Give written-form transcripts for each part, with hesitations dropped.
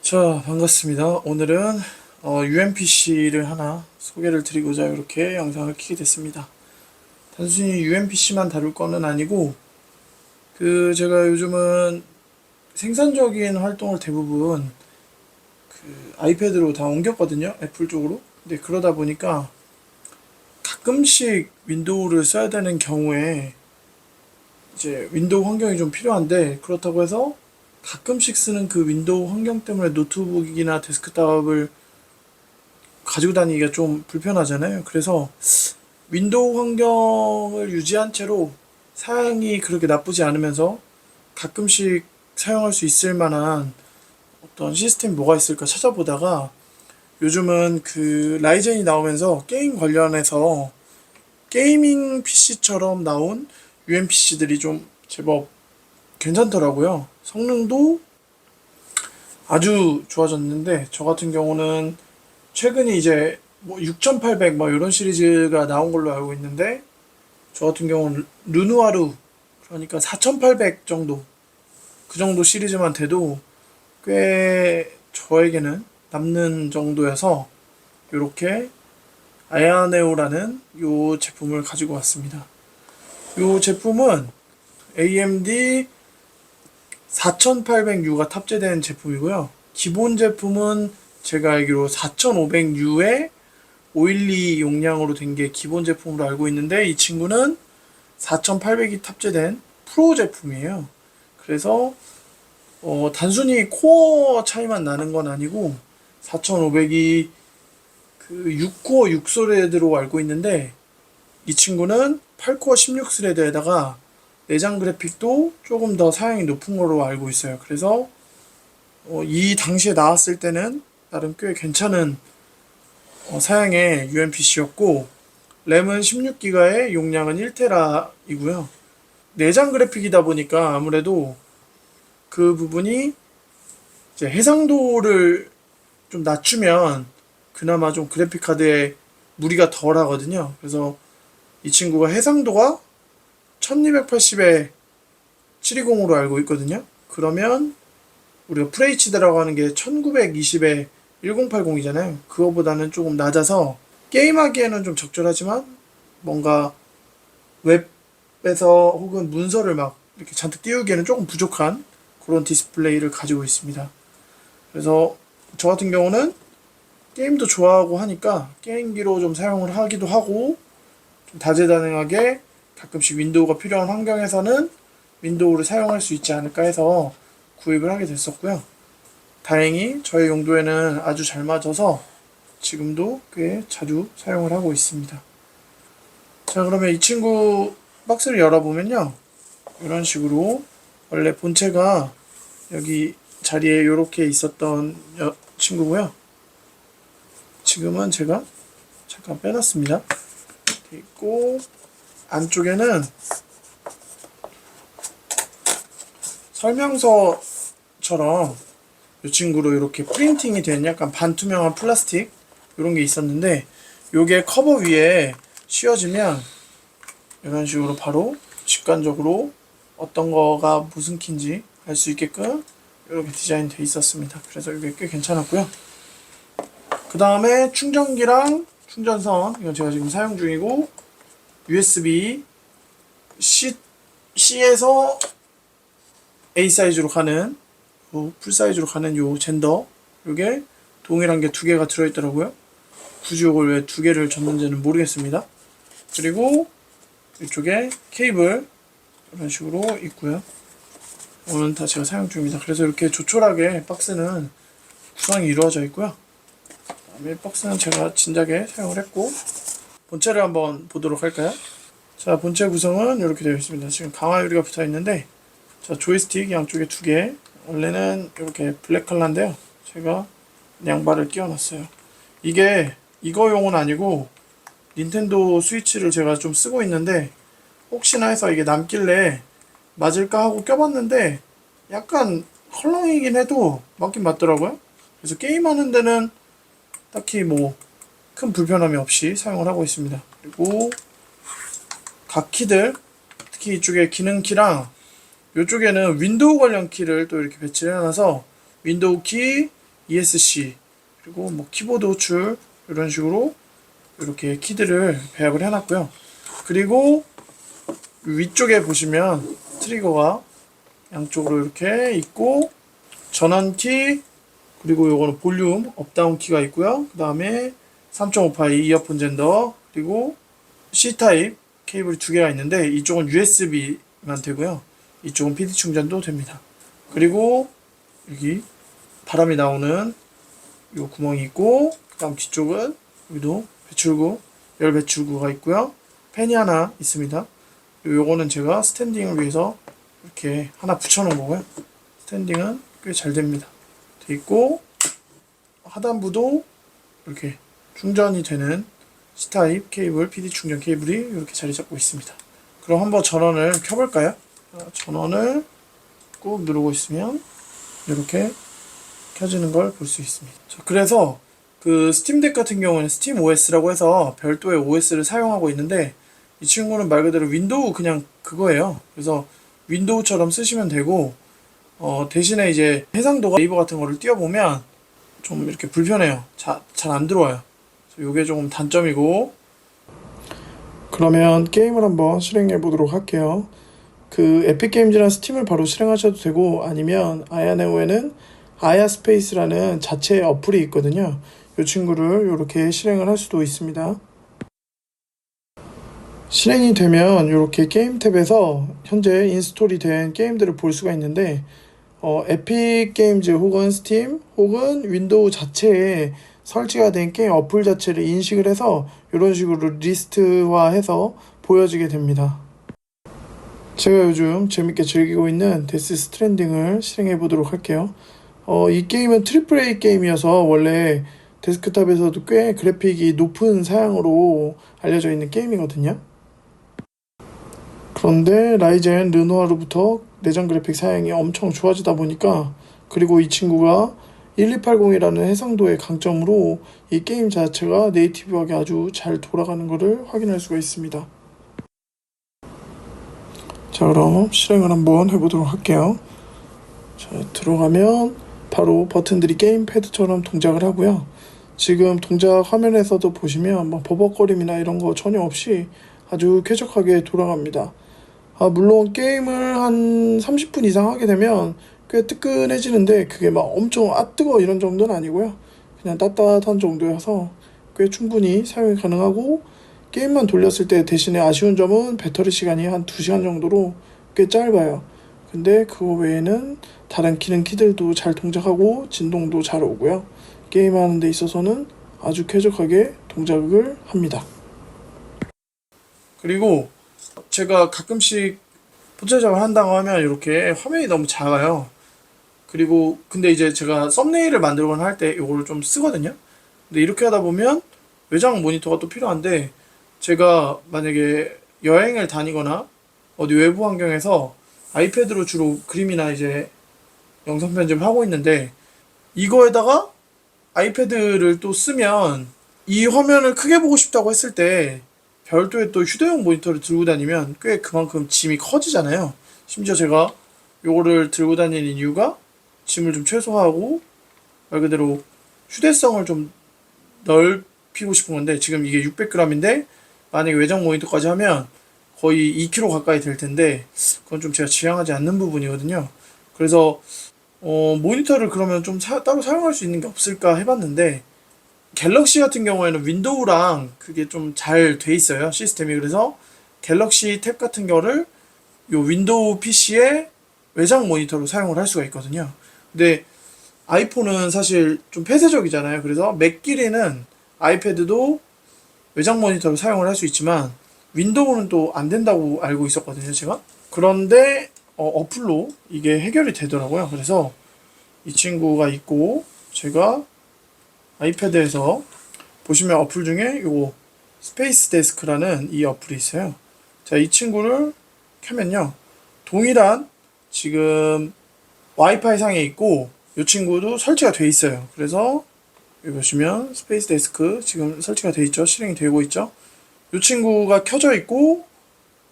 자, 반갑습니다. 오늘은 UMPC를 하나 소개를 드리고자 이렇게 영상을 켜게 됐습니다. 단순히 UMPC만 다룰 거는 아니고, 제가 요즘은 생산적인 활동을 대부분 아이패드로 다 옮겼거든요. 애플 쪽으로. 근데 그러다 보니까 가끔씩 윈도우를 써야 되는 경우에 이제 윈도우 환경이 좀 필요한데, 그렇다고 해서 가끔씩 쓰는 그 윈도우 환경 때문에 노트북이나 데스크탑을 가지고 다니기가 좀 불편하잖아요. 그래서 윈도우 환경을 유지한 채로 사양이 그렇게 나쁘지 않으면서 가끔씩 사용할 수 있을 만한 어떤 시스템이 뭐가 있을까 찾아보다가 요즘은 라이젠이 나오면서 게임 관련해서 게이밍 PC처럼 나온 UMPC들이 좀 제법 괜찮더라고요. 성능도 아주 좋아졌는데 저 같은 경우는 최근에 이제 뭐 6800 뭐 이런 시리즈가 나온 걸로 알고 있는데 저 같은 경우는 르누아르 그러니까 4800 정도 그 정도 시리즈만 돼도 꽤 저에게는 남는 정도여서 이렇게 아야네오라는 요 제품을 가지고 왔습니다. 요 제품은 AMD 4800U가 탑재된 제품이고요. 기본 제품은 제가 알기로 4500U에 512 용량으로 된 게 기본 제품으로 알고 있는데 이 친구는 4800이 탑재된 프로 제품이에요. 그래서 단순히 코어 차이만 나는 건 아니고 4500이 6코어 6스레드로 알고 있는데 이 친구는 8코어 16스레드에다가 내장 그래픽도 조금 더 사양이 높은 걸로 알고 있어요. 그래서 이 당시에 나왔을 때는 나름 꽤 괜찮은 사양의 UMPC였고 램은 16기가에 용량은 1테라이고요. 내장 그래픽이다 보니까 아무래도 그 부분이 이제 해상도를 좀 낮추면 그나마 좀 그래픽 카드에 무리가 덜 하거든요. 그래서 이 친구가 해상도가 1280에 720으로 알고 있거든요. 그러면 우리가 FHD라고 하는 게 1920에 1080이잖아요. 그거보다는 조금 낮아서 게임하기에는 좀 적절하지만 뭔가 웹에서 혹은 문서를 막 이렇게 잔뜩 띄우기에는 조금 부족한 그런 디스플레이를 가지고 있습니다. 그래서 저 같은 경우는 게임도 좋아하고 하니까 게임기로 좀 사용을 하기도 하고 좀 다재다능하게 가끔씩 윈도우가 필요한 환경에서는 윈도우를 사용할 수 있지 않을까 해서 구입을 하게 됐었고요. 다행히 저의 용도에는 아주 잘 맞아서 지금도 꽤 자주 사용을 하고 있습니다. 자, 그러면 이 친구 박스를 열어보면요. 이런 식으로 원래 본체가 여기 자리에 이렇게 있었던 친구고요. 지금은 제가 잠깐 빼놨습니다. 이렇게 있고 안쪽에는 설명서처럼 이 친구로 이렇게 프린팅이 된 약간 반투명한 플라스틱 이런 게 있었는데 요게 커버 위에 씌워지면 이런 식으로 바로 직관적으로 어떤 거가 무슨 키인지 알 수 있게끔 이렇게 디자인 돼 있었습니다. 그래서 이게 꽤 괜찮았고요. 그 다음에 충전기랑 충전선 이건 제가 지금 사용 중이고 USB C에서 A 사이즈로 가는 풀 사이즈로 가는 요 젠더 요게 동일한 게 두 개가 들어있더라고요. 굳이 이걸 왜 두 개를 줬는지는 모르겠습니다. 그리고 이쪽에 케이블 이런 식으로 있고요. 오늘 다 제가 사용 중입니다. 그래서 이렇게 조촐하게 박스는 구성이 이루어져 있고요. 그다음에 박스는 제가 진작에 사용을 했고 본체를 한번 보도록 할까요? 자, 본체 구성은 이렇게 되어 있습니다. 지금 강화 유리가 붙어 있는데 자, 조이스틱 양쪽에 두 개. 원래는 이렇게 블랙 컬러인데요. 제가 양발을 끼워놨어요. 이게 이거용은 아니고 닌텐도 스위치를 제가 좀 쓰고 있는데 혹시나 해서 이게 남길래 맞을까 하고 껴봤는데 약간 헐렁이긴 해도 맞긴 맞더라고요. 그래서 게임하는 데는 딱히 뭐 큰 불편함이 없이 사용을 하고 있습니다. 그리고 각 키들 특히 이쪽에 기능키랑 이쪽에는 윈도우 관련 키를 또 이렇게 배치를 해놔서 윈도우 키, ESC, 그리고 뭐 키보드 호출 이런 식으로 이렇게 키들을 배합을 해놨고요. 그리고 위쪽에 보시면 트리거가 양쪽으로 이렇게 있고, 전원키, 그리고 요거는 볼륨 업다운 키가 있고요. 그 다음에 3.5파이 이어폰 젠더, 그리고 C타입 케이블이 두 개가 있는데 이쪽은 USB만 되고요. 이쪽은 PD 충전도 됩니다. 그리고 여기 바람이 나오는 요 구멍이 있고, 그 다음 뒤쪽은 여기도 배출구, 열 배출구가 있고요. 팬이 하나 있습니다. 요거는 제가 스탠딩을 위해서 이렇게 하나 붙여놓은 거고요. 스탠딩은 꽤 잘 됩니다. 돼 있고, 하단부도 이렇게 충전이 되는 C타입 케이블, PD 충전 케이블이 이렇게 자리 잡고 있습니다. 그럼 한번 전원을 켜볼까요? 전원을 꾹 누르고 있으면 이렇게 켜지는 걸 볼 수 있습니다. 자, 그래서 그 스팀덱 같은 경우는 스팀 OS라고 해서 별도의 OS를 사용하고 있는데, 이 친구는 말 그대로 윈도우 그냥 그거예요. 그래서 윈도우처럼 쓰시면 되고, 대신에 이제 해상도가 네이버 같은 거를 띄워보면 좀 이렇게 불편해요. 잘 안 들어와요. 요게 조금 단점이고. 그러면 게임을 한번 실행해 보도록 할게요. 그 에픽게임즈랑 스팀을 바로 실행하셔도 되고, 아니면 아야네오에는 아야스페이스라는 자체 어플이 있거든요. 이 친구를 이렇게 실행을 할 수도 있습니다. 실행이 되면 이렇게 게임 탭에서 현재 인스톨이 된 게임들을 볼 수가 있는데, 에픽 게임즈 혹은 스팀 혹은 윈도우 자체에 설치가 된 게임 어플 자체를 인식을 해서 이런 식으로 리스트화해서 보여지게 됩니다. 제가 요즘 재밌게 즐기고 있는 데스 스트랜딩을 실행해 보도록 할게요. 이 게임은 트리플 A 게임이어서 원래 데스크탑에서도 꽤 그래픽이 높은 사양으로 알려져 있는 게임이거든요. 그런데 라이젠 르노아로부터 내장 그래픽 사양이 엄청 좋아지다 보니까, 그리고 이 친구가 1280이라는 해상도의 강점으로 이 게임 자체가 네이티브하게 아주 잘 돌아가는 것을 확인할 수가 있습니다. 자, 그럼 실행을 한번 해보도록 할게요. 자, 들어가면 바로 버튼들이 게임패드처럼 동작을 하고요. 지금 동작 화면에서도 보시면 막 버벅거림이나 이런 거 전혀 없이 아주 쾌적하게 돌아갑니다. 물론 게임을 한 30분 이상 하게 되면 꽤 뜨끈해지는데, 그게 막 엄청 뜨거 이런 정도는 아니고요. 그냥 따뜻한 정도여서 꽤 충분히 사용이 가능하고, 게임만 돌렸을 때 대신에 아쉬운 점은 배터리 시간이 한 2시간 정도로 꽤 짧아요. 근데 그거 외에는 다른 기능 키들도 잘 동작하고 진동도 잘 오고요. 게임하는 데 있어서는 아주 쾌적하게 동작을 합니다. 그리고 제가 가끔씩 포토 작업을 한다고 하면 이렇게 화면이 너무 작아요. 그리고 근데 이제 제가 썸네일을 만들거나 할 때 이거를 좀 쓰거든요. 근데 이렇게 하다 보면 외장 모니터가 또 필요한데, 제가 만약에 여행을 다니거나 어디 외부 환경에서 아이패드로 주로 그림이나 이제 영상 편집을 하고 있는데, 이거에다가 아이패드를 또 쓰면 이 화면을 크게 보고 싶다고 했을 때 별도의 또 휴대용 모니터를 들고 다니면 꽤 그만큼 짐이 커지잖아요. 심지어 제가 요거를 들고 다니는 이유가 짐을 좀 최소화하고 말 그대로 휴대성을 좀 넓히고 싶은 건데, 지금 이게 600g인데 만약에 외장 모니터까지 하면 거의 2kg 가까이 될 텐데, 그건 좀 제가 지향하지 않는 부분이거든요. 그래서 모니터를 그러면 좀 따로 사용할 수 있는 게 없을까 해봤는데, 갤럭시 같은 경우에는 윈도우랑 그게 좀 잘 돼 있어요, 시스템이. 그래서 갤럭시 탭 같은 거를 요 윈도우 PC에 외장 모니터로 사용을 할 수가 있거든요. 근데 아이폰은 사실 좀 폐쇄적이잖아요. 그래서 맥끼리는 아이패드도 외장 모니터로 사용을 할 수 있지만 윈도우는 또 안 된다고 알고 있었거든요, 제가. 그런데 어플로 이게 해결이 되더라고요. 그래서 이 친구가 있고, 제가 아이패드에서 보시면 어플 중에 요거 스페이스 데스크라는 이 어플이 있어요. 자, 이 친구를 켜면요, 동일한 지금 와이파이 상에 있고 이 친구도 설치가 돼 있어요. 그래서 여기 보시면 스페이스 데스크 지금 설치가 돼 있죠. 실행이 되고 있죠. 이 친구가 켜져 있고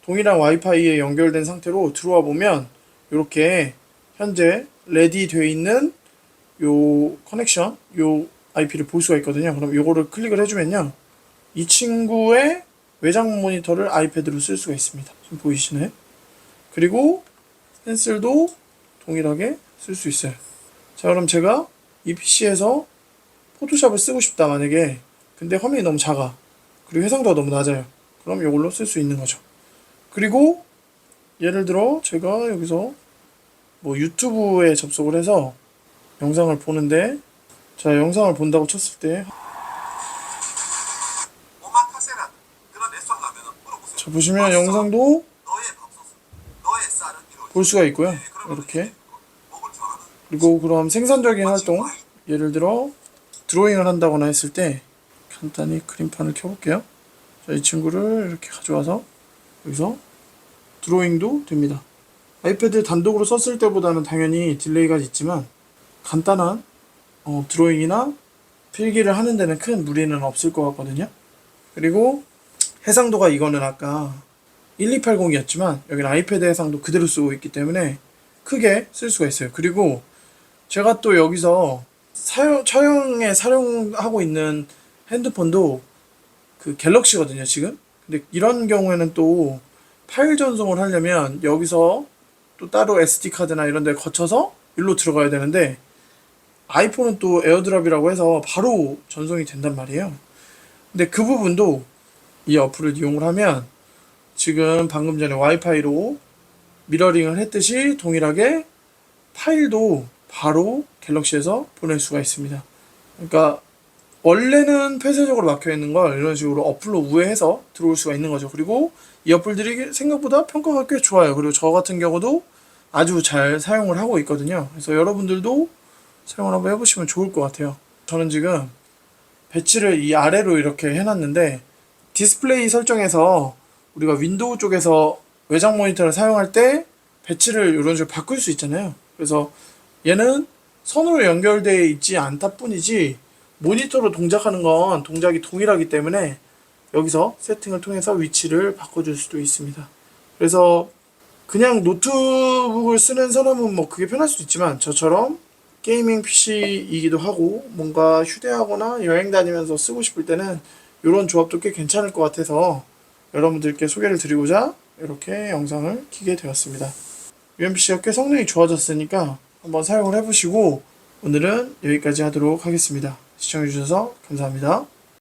동일한 와이파이에 연결된 상태로 들어와 보면 이렇게 현재 레디 되어 있는 요 커넥션, 요 IP를 볼 수가 있거든요. 그럼 요거를 클릭을 해주면요. 이 친구의 외장 모니터를 아이패드로 쓸 수가 있습니다. 지금 보이시나요? 그리고 펜슬도 동일하게 쓸 수 있어요. 자, 그럼 제가 이 PC에서 포토샵을 쓰고 싶다, 만약에. 근데 화면이 너무 작아. 그리고 해상도가 너무 낮아요. 그럼 이걸로 쓸 수 있는 거죠. 그리고 예를 들어 제가 여기서 뭐 유튜브에 접속을 해서 영상을 보는데, 자, 영상을 본다고 쳤을 때, 자, 보시면 영상도 볼 수가 있고요. 이렇게. 그리고 그럼 생산적인 활동, 예를 들어 드로잉을 한다거나 했을 때 간단히 그림판을 켜볼게요. 자, 이 친구를 이렇게 가져와서 여기서 드로잉도 됩니다. 아이패드 단독으로 썼을 때보다는 당연히 딜레이가 있지만 간단한 드로잉이나 필기를 하는 데는 큰 무리는 없을 것 같거든요. 그리고 해상도가, 이거는 아까 1280이었지만 여기는 아이패드 해상도 그대로 쓰고 있기 때문에 크게 쓸 수가 있어요. 그리고 제가 또 여기서 촬영에 사용하고 있는 핸드폰도 그 갤럭시거든요, 지금. 근데 이런 경우에는 또 파일 전송을 하려면 여기서 또 따로 SD카드나 이런 데 거쳐서 일로 들어가야 되는데, 아이폰은 또 에어드랍이라고 해서 바로 전송이 된단 말이에요. 근데 그 부분도 이 어플을 이용을 하면 지금 방금 전에 와이파이로 미러링을 했듯이 동일하게 파일도 바로 갤럭시에서 보낼 수가 있습니다. 그러니까 원래는 폐쇄적으로 막혀 있는 걸 이런 식으로 어플로 우회해서 들어올 수가 있는 거죠. 그리고 이 어플들이 생각보다 평가가 꽤 좋아요. 그리고 저 같은 경우도 아주 잘 사용을 하고 있거든요. 그래서 여러분들도 사용을 한번 해보시면 좋을 것 같아요. 저는 지금 배치를 이 아래로 이렇게 해놨는데, 디스플레이 설정에서 우리가 윈도우 쪽에서 외장 모니터를 사용할 때 배치를 이런 식으로 바꿀 수 있잖아요. 그래서 얘는 선으로 연결되어 있지 않다 뿐이지 모니터로 동작하는 건 동작이 동일하기 때문에 여기서 세팅을 통해서 위치를 바꿔줄 수도 있습니다. 그래서 그냥 노트북을 쓰는 사람은 뭐 그게 편할 수도 있지만, 저처럼 게이밍 PC이기도 하고 뭔가 휴대하거나 여행 다니면서 쓰고 싶을 때는 이런 조합도 꽤 괜찮을 것 같아서 여러분들께 소개를 드리고자 이렇게 영상을 켜게 되었습니다. UMPC가 꽤 성능이 좋아졌으니까 한번 사용을 해보시고, 오늘은 여기까지 하도록 하겠습니다. 시청해주셔서 감사합니다.